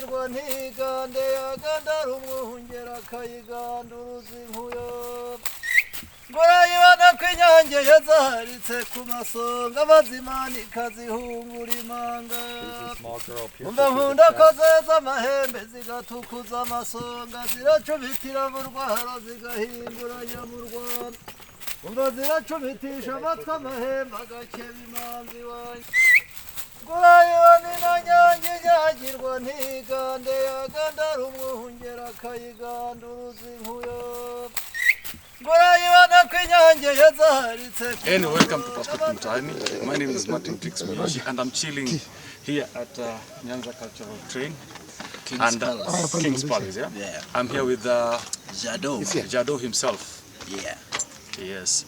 inyagirwa ntigande yagandara umwungera akayiganduruza inkuyo ngurayibona ko inyange yazaritse ku masonga mazimana ikazihungura imanga umva nkunda ko zeza amahembe zigatukuza amasonga ziracubitira mu rwara zigahinguranya mu Rwanda umva ziracubitisha amatwi amahembe agakeba imanzi iwanjye ngurayibona ino nyange inyagirwa ntigande yagandara umwungera akayiganduruza inkuyo. And welcome to Passport Mtaani. My name is Martin and I'm chilling here at Nyanza Cultural Train. King's Palace, yeah? Yeah. I'm here with Jado himself. Yeah. Yes.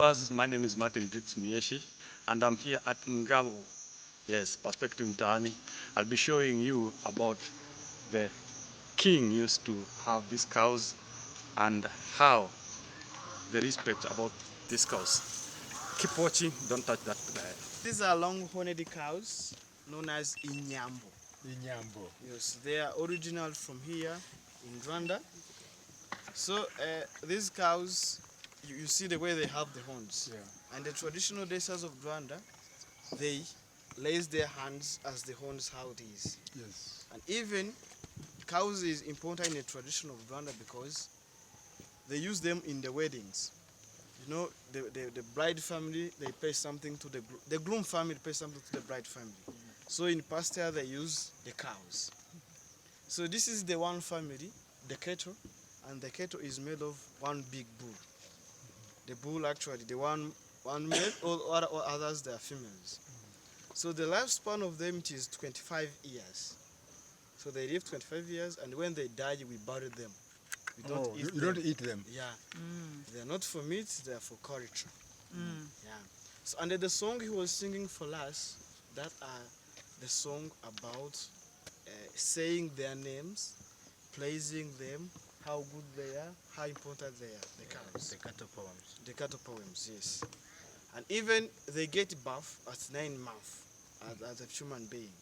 My name is Mtaani, and I'm here at Inyambo. Yes, Perspective Mtaani. I'll be showing you about the king used to have these cows and how the respect about these cows. Keep watching, don't touch that guy. These are long-horned cows known as Inyambo. Inyambo. Yes, they are original from here in Rwanda. So these cows, you see the way they have the horns. Yeah. And the traditional dancers of Rwanda, they raise their hands as the horns how it is. Yes. And even cows is important in the tradition of Rwanda because they use them in the weddings. You know, the bride family, they pay something to the groom family pays something to the bride family. So in past year, they use the cows. So this is the one family, the cattle, and the cattle is made of one big bull. The bull actually, the one male, all others, they are females. So the lifespan of them is 25 years. So they live 25 years, and when they die, we bury them. We don't eat them. You don't eat them? Yeah. They are not for meat, they are for culture. Yeah. So under the song he was singing for us, that are the song about saying their names, praising them, how good they are, how important they are, the cows. The cattle poems. The cattle poems, yes. And even they get birth at 9 months as a human being.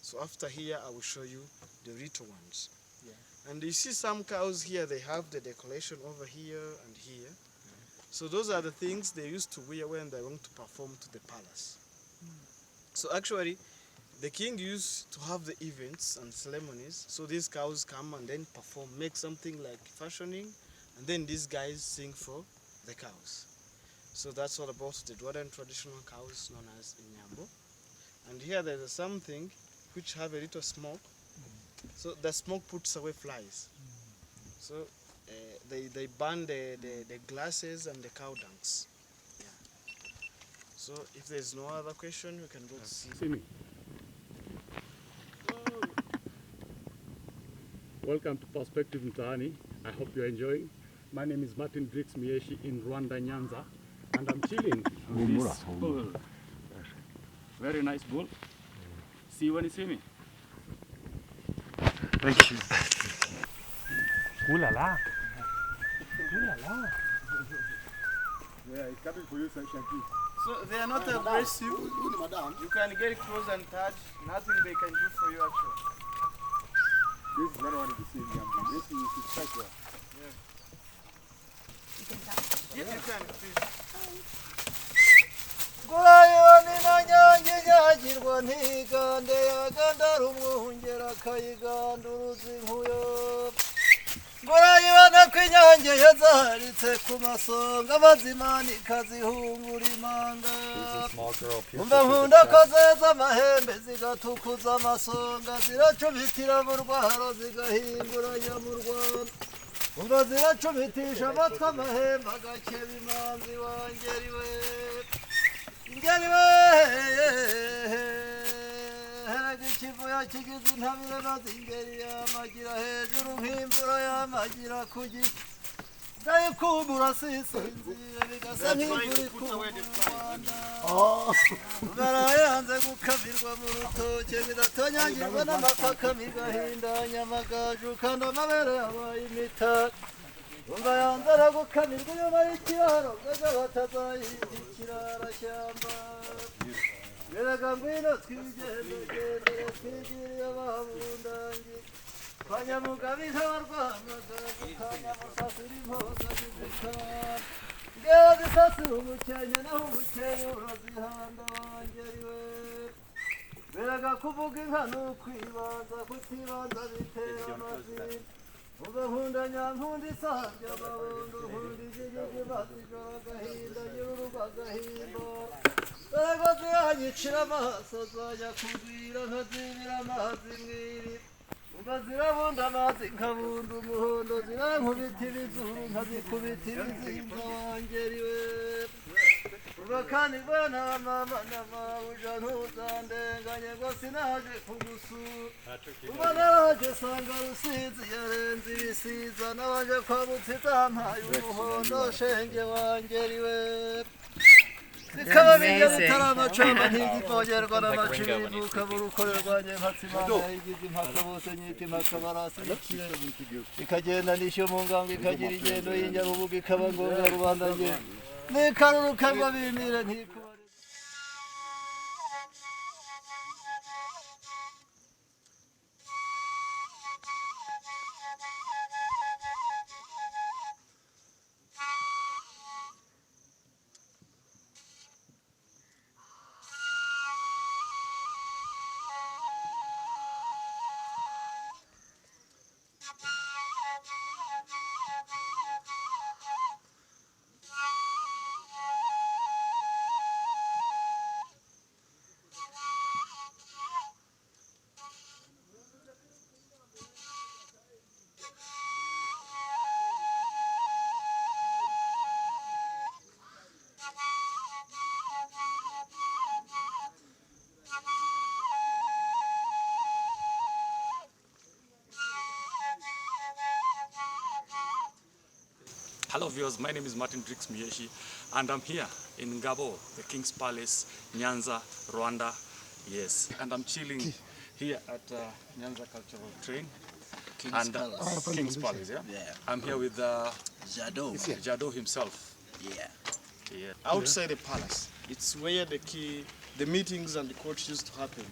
So after here, I will show you the little ones. Yeah. And you see some cows here, they have the decoration over here and here. So those are the things they used to wear when they're going to perform to the palace. So actually, the king used to have the events and ceremonies. So these cows come and then perform, make something like fashioning, and then these guys sing for the cows. So that's all about the Rwandan traditional cows known as Inyambo. And here there's something which have a little smoke. So the smoke puts away flies. So they burn the glasses and the cow dunks. Yeah. So if there's no other question, we can go to see. See me. Welcome to Perspective Mtaani. I hope you're enjoying. My name is Mtaani in Rwanda, Nyanza, and I'm chilling with this bull. Very nice bull. See you when you see me. Thank you. Ooh la la. Ooh la la. Yeah, it's coming for you, Shanti. So they are not aggressive. You can get close and touch. Nothing they can do for you actually. This is not one of the same Inyambo. This is touch here. Yes, you can, please. Gurayoni na nyange nyagirwa ntigande yagandara umwungera akayiganduruza inkuyo. Gurayibona ko inyange yazaritse ku masonga abazimana ikazihungura imanga. Umva nkunda ko zeza amahembe zigatukuza amasonga ziracubitira mu rwaro zigahinguranya mu Rwanda. Umva ziracubitisha amatwi amahembe agakeba imanzi wangeriwe. Ngeriwe heraga ikivuya kigize intabire maze ingeri yamagira hejuru nk'imvura yamagira ku giti. Ndayikumbura sisinziye bigasa nk'imvura ikumbura Rwanda. Ubara yanze gukamirwa mu rutoke bidatonyagirwa n'amakaka migahindanya amagaju kandi amabere yabaye imitari. Umva yanze aragukamirwa inyuma y'ikiraro gaga batazayiga ikirarashyamba. Berega ngwino twigendere twigiriye ababundangi. Kwa Nyamugabira warwanaga Kanyamusasira impoza zizikana. Ngewe zisasira umukenke naho umukenke urazihanda wangeriwe. Berega kuvuga inka ni ukwibanza kutibanza bitera amazina. Uba nkunda nyankunda isabye amabondo nkunda igigigi mazijoro agahinda nyururugo agahimbo. Berega ziranyicira amaso zajya kubwira nkazibira amazi mwiri. Umva zirabunda amazi nkabunda umuhondo zirankubita ibizuru nkazikubita ibizinga wangeriwe. Umva kandi bwana wa mama na mabuja ntuzandenganye ngo sinaje kugusura. Umva naraje sanga Rusizi yarenze ibisiza nabaje kwa Butsiza mpaye umuhondo shenge wangeriwe. bikaba bijya bitaramacoba ntigivogerwa n'amacuri ivuka burukorerwanye mpatsimana yigize impaka bose nyita impaka barasi ikagenda n'ishyo mu ngango ikagira ingendo y'inyabubuga ikaba ngombwa rubanda nge nikarurukanwa bimire ntikuba. Hello viewers, my name is Martin Drix Miyeshi and I'm here in Ngabo, the King's Palace, Nyanza, Rwanda. Yes, and I'm chilling here at Nyanza Cultural Train. King's Palace. King's Palace, yeah? Yeah. I'm here with Jado himself. Yeah. Yeah. Outside the palace, it's where the meetings and the courts used to happen.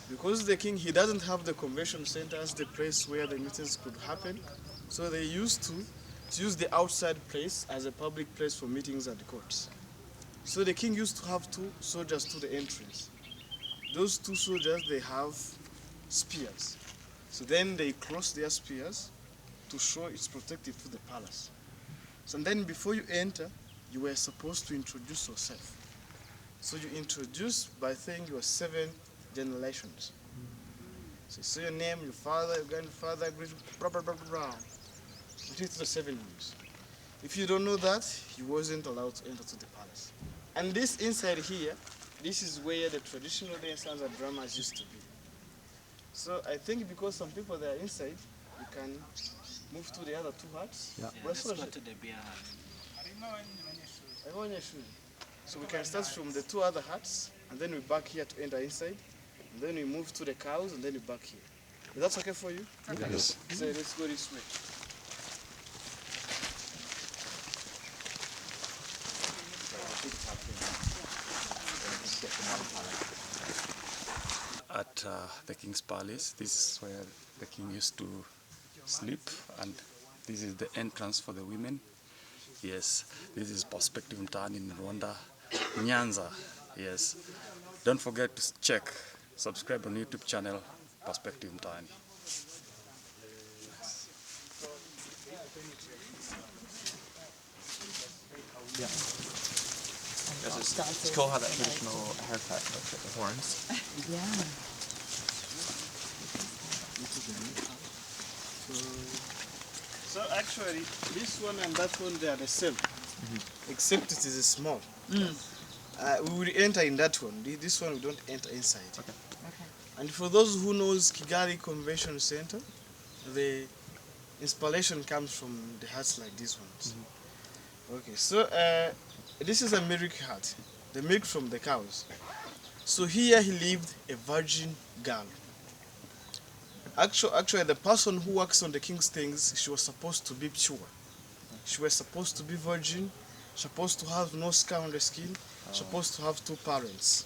Because the king, he doesn't have the convention center as the place where the meetings could happen. So they used to use the outside place as a public place for meetings and the courts. So the king used to have 2 soldiers to the entrance. Those 2 soldiers, they have spears. So then they cross their spears to show it's protective to the palace. So then before you enter, you were supposed to introduce yourself. So you introduce by saying your 7 generations. So you say your name, your father, your grandfather, blah, blah, blah, blah. Until to the 7 names. If you don't know that, you wasn't allowed to enter to the palace. And this inside here, this is where the traditional dances and dramas used to be. So I think because some people that are inside, you can move to the other 2 huts. Let's go to the beer hut. So we can start from the 2 other huts, and then we back here to enter inside, and then we move to the cows, and then we back here. Is that okay for you? Yes. So let's go this way. At the King's Palace, this is where the king used to sleep, and this is the entrance for the women. Yes, this is Perspective Mtaani in Rwanda, Nyanza. Yes, don't forget to check, subscribe on YouTube channel, Perspective Mtaani. It's cool how that traditional haircut looks at the horns. Yeah. So actually, this one and that one, they are the same, except it is small. We will enter in that one. This one we don't enter inside. Okay. And for those who knows Kigali Convention Center, the inspiration comes from the huts like these ones. Okay, so this is a milk hut, the milk from the cows. So here he lived a virgin girl. Actually, the person who works on the king's things, she was supposed to be pure. She was supposed to be virgin, supposed to have no scar on the skin, supposed to have 2 parents.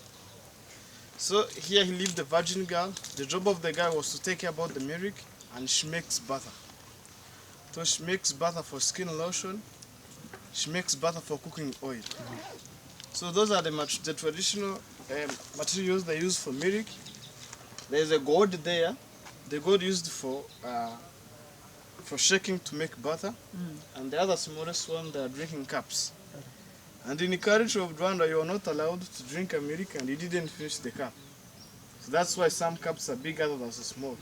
So here he lived a virgin girl. The job of the girl was to take care about the milk, and she makes butter. So she makes butter for skin lotion, she makes butter for cooking oil. So those are the traditional materials they use for milk. There's a gourd there. The gourd used for shaking to make butter, and the other smallest one, they are drinking cups. And in the culture of Rwanda, you are not allowed to drink a milk and you didn't finish the cup. So that's why some cups are big, others are small.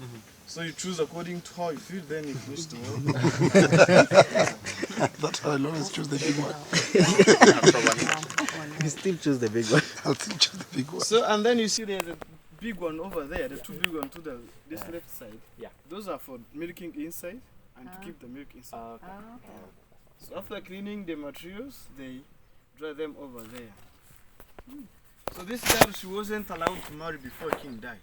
So you choose according to how you feel, then you finish the whole. That's how I always choose the big one. You still choose the big one. I'll still choose the big one. So, and then you see there's a big one over there, the 2 big ones to this left side. Yeah. Those are for milking inside and to keep the milk inside. So after cleaning the materials, they dry them over there. So this girl, she wasn't allowed to marry before king died.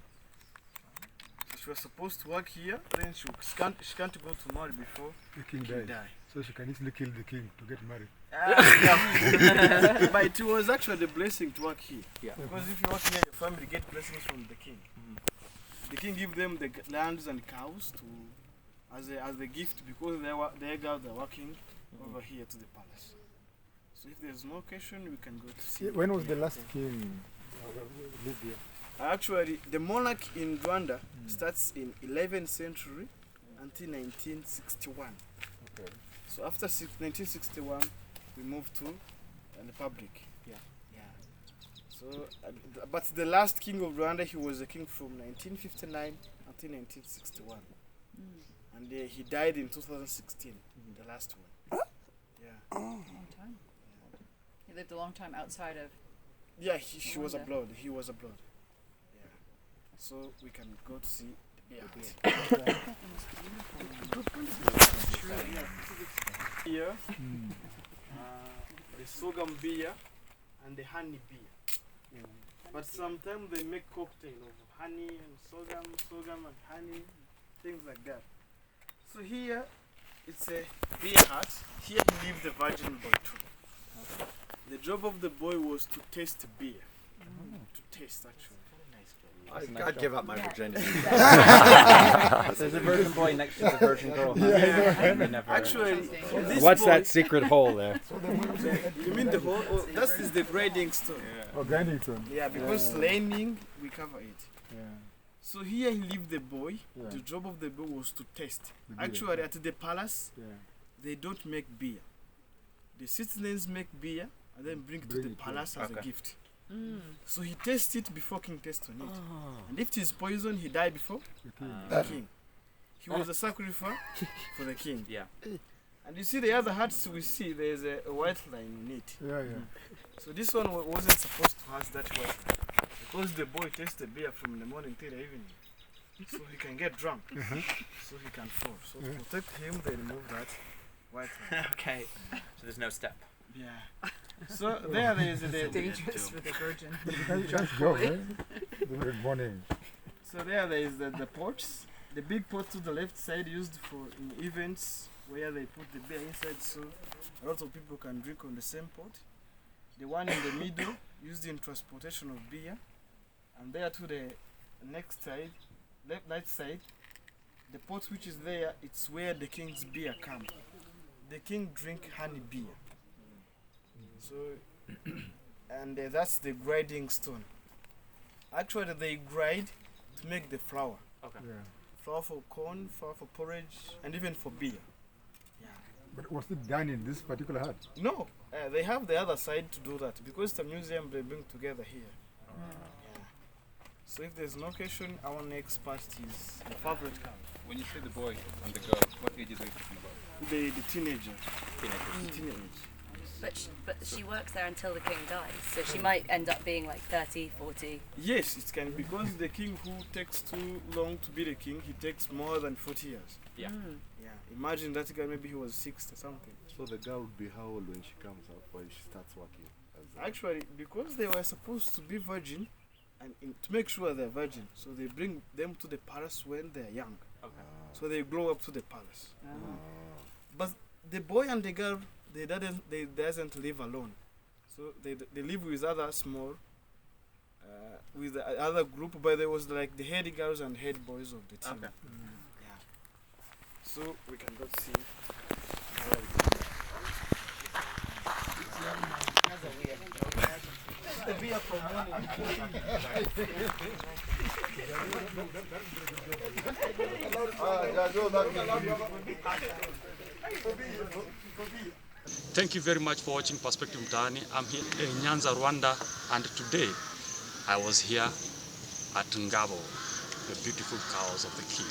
So she was supposed to work here, then she can't go to marry before The king king died. died. So she can easily kill the king to get married. But it was actually a blessing to work here. Yeah. Because if you work here, your family get blessings from the king. The king give them the lands and cows to as a gift because their girls are working over here to the palace. So if there's no occasion, we can go to see. When was the last king lived here? Actually, the monarch in Rwanda starts in 11th century until 1961. Okay. So after 1961, we moved to a republic. Yeah. Yeah. So, but the last king of Rwanda, he was a king from 1959 until 1961, and he died in 2016. The last one. Yeah. Long time. He lived a long time outside of. Yeah. She was Rwanda. abroad. He was abroad. Yeah. So we can go to see the beer hut. Here, the sorghum beer and the honey beer. But sometimes they make cocktail of honey and sorghum and honey, things like that. So here, it's a beer hut. Here he lived the virgin boy too. The job of the boy was to taste beer. To taste actually. I can't give up my virginity. There's a virgin boy next to the virgin girl. Actually, this What's boy, that secret hole there? You mean the whole? Oh, that is the grading stone. Oh, Grandington. Yeah, because laning we cover it. Yeah. So here he lived the boy. Yeah. The job of the boy was to taste. The beer. Actually, at the palace, Yeah. they don't make beer. The citizens make beer and then bring it to Bring the it, yeah. palace as a Okay. gift. So he tastes it before king tastes on it. And if it is poison, he died before The king. the king. He was a sacrifice for the king. Yeah. And you see the other huts we see, there's a white line in it. Yeah, yeah. So this one wasn't supposed to have that white line. Because the boy tastes the beer from the morning till the evening. So he can get drunk. So he can fall. So to protect him, they remove that white line. Okay. So there's no step. Yeah. So there is the Dangerous for the virgin. Chance job, eh? The very morning. so there is the pots. The big pot to the left side used for in events where they put the beer inside so a lot of people can drink on the same pot. The one in the middle used in transportation of beer. And there to the next side, right side, the pot which is there, it's where the king's beer comes. The king drink honey beer. So, and that's the grinding stone. Actually, they grind to make the flour. Okay. Yeah. Flour for corn, flour for porridge, and even for beer. But was it done in this particular hut? No, they have the other side to do that because it's a museum they bring together here. Yeah. So if there's no occasion, our next part is the favorite cow. When you say the boy and the girl, what ages are you talking about? The teenager. The teenage. But she works there until the king dies, so she might end up being like 30, 40. Yes, it can because the king who takes too long to be the king, he takes more than 40 years. Yeah. Yeah. Imagine that guy, maybe he was 60 or something. So the girl would be how old when she comes out, when she starts working? Actually, because they were supposed to be virgin, and to make sure they're virgin, so they bring them to the palace when they're young. Okay. So they grow up to the palace. But the boy and the girl, they doesn't live alone. So they live with other small, with the other group, but there was like the head girls and head boys of the team. Okay. Yeah. So we can go see. The beer from morning. Thank you very much for watching Perspective Mtaani. I'm here in Nyanza, Rwanda, and today I was here at Ngabo, the beautiful cows of the king.